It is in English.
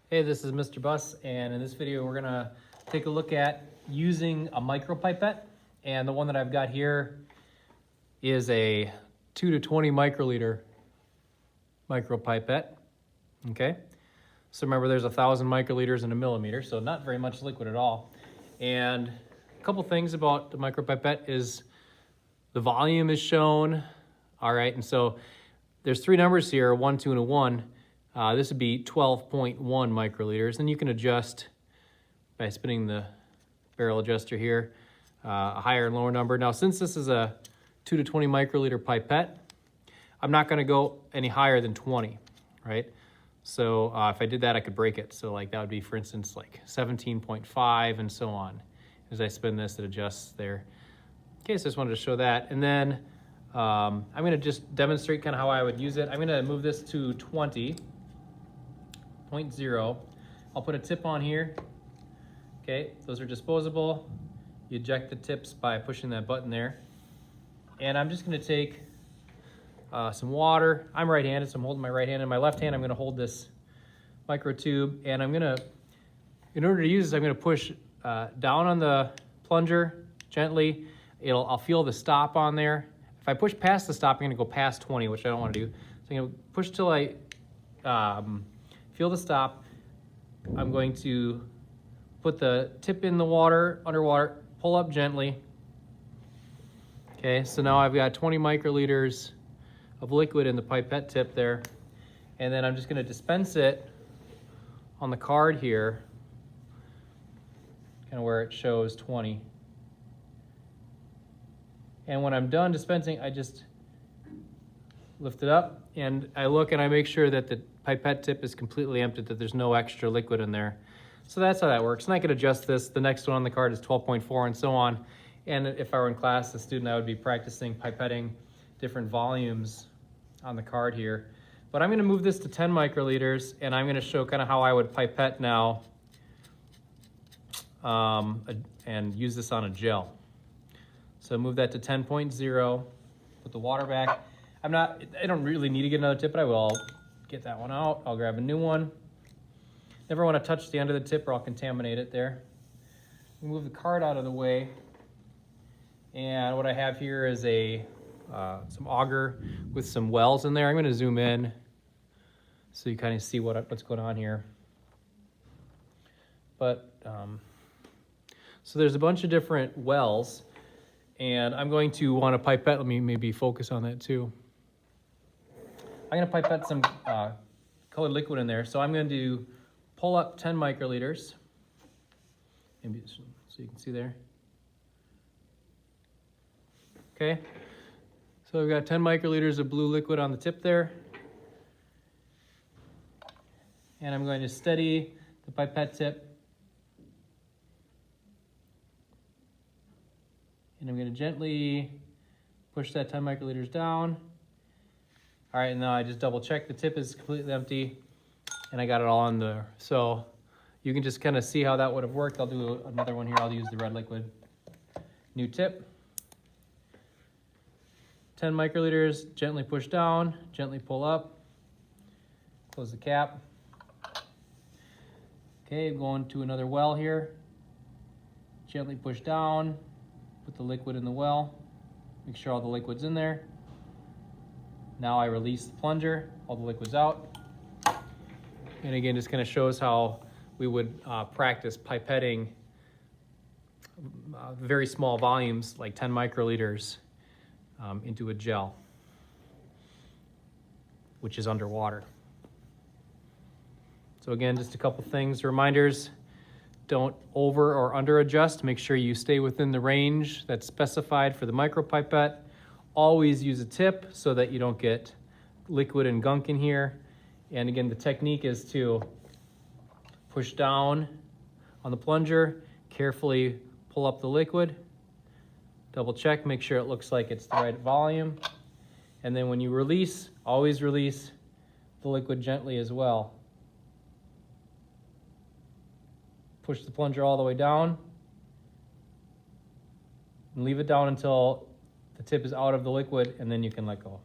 Hey, this is Mr. Bus, and in this video we're gonna take a look at using a micropipette. And the one that I've got here is a 2 to 20 microliter micropipette. Okay, so remember there's 1,000 microliters in a millimeter, so not very much liquid at all. And a couple things about the micropipette is the volume is shown. All right, and so there's three numbers here, a 1, 2, and a 1. This would be 12.1 microliters, and you can adjust by spinning the barrel adjuster here, a higher and lower number. Now, since this is a 2 to 20 microliter pipette, I'm not going to go any higher than 20, right? So if I did that, I could break it. So like that would be, for instance, like 17.5 and so on. As I spin this, it adjusts there. Okay, so I just wanted to show that. And then I'm going to just demonstrate kind of how I would use it. I'm going to move this to 20.0. I'll put a tip on here. Okay, those are disposable. You eject the tips by pushing that button there. And I'm just going to take some water. I'm right-handed, so I'm holding my right hand. In my left hand, I'm going to hold this micro tube. And I'm going to, in order to use this, I'm going to push down on the plunger gently. I'll feel the stop on there. If I push past the stop, I'm going to go past 20, which I don't want to do. So I'm going to push till I feel the stop. I'm going to put the tip in the water, underwater, pull up gently. Okay, so now I've got 20 microliters of liquid in the pipette tip there. And then I'm just going to dispense it on the card here, kind of where it shows 20. And when I'm done dispensing, I just lift it up and I look and I make sure that the pipette tip is completely empty, that there's no extra liquid in there. So that's how that works. And I could adjust this. The next one on the card is 12.4 and so on. And if I were in class, a student, I would be practicing pipetting different volumes on the card here. But I'm going to move this to 10 microliters and I'm going to show kind of how I would pipette now and use this on a gel. So move that to 10.0, put the water back. I don't really need to get another tip, but I will. I'll get that one out. I'll grab a new one. Never want to touch the end of the tip or I'll contaminate it there. Move the card out of the way. And what I have here is some auger with some wells in there. I'm going to zoom in so you kind of see what's going on here. But so there's a bunch of different wells. And I'm going to want to pipette. Let me maybe focus on that too. I'm going to pipette some colored liquid in there. So I'm going to pull up 10 microliters. Maybe so you can see there. Okay. So we've got 10 microliters of blue liquid on the tip there. And I'm going to steady the pipette tip. And I'm going to gently push that 10 microliters down. All right, and now I just double check the tip is completely empty and I got it all on there. So you can just kind of see how that would have worked. I'll do another one here. I'll use the red liquid. New tip. 10 microliters, gently push down, gently pull up. Close the cap. Okay, going to another well here. Gently push down. Put the liquid in the well, make sure all the liquid's in there. Now I release the plunger, all the liquid's out. And again, just kind of shows how we would practice pipetting very small volumes, like 10 microliters, into a gel, which is underwater. So again, just a couple things, reminders. Don't over or under adjust. Make sure you stay within the range that's specified for the micropipette. Always use a tip so that you don't get liquid and gunk in here. And again, the technique is to push down on the plunger, carefully pull up the liquid, double check, make sure it looks like it's the right volume. And then when you release, always release the liquid gently as well. Push the plunger all the way down and leave it down until the tip is out of the liquid and then you can let go.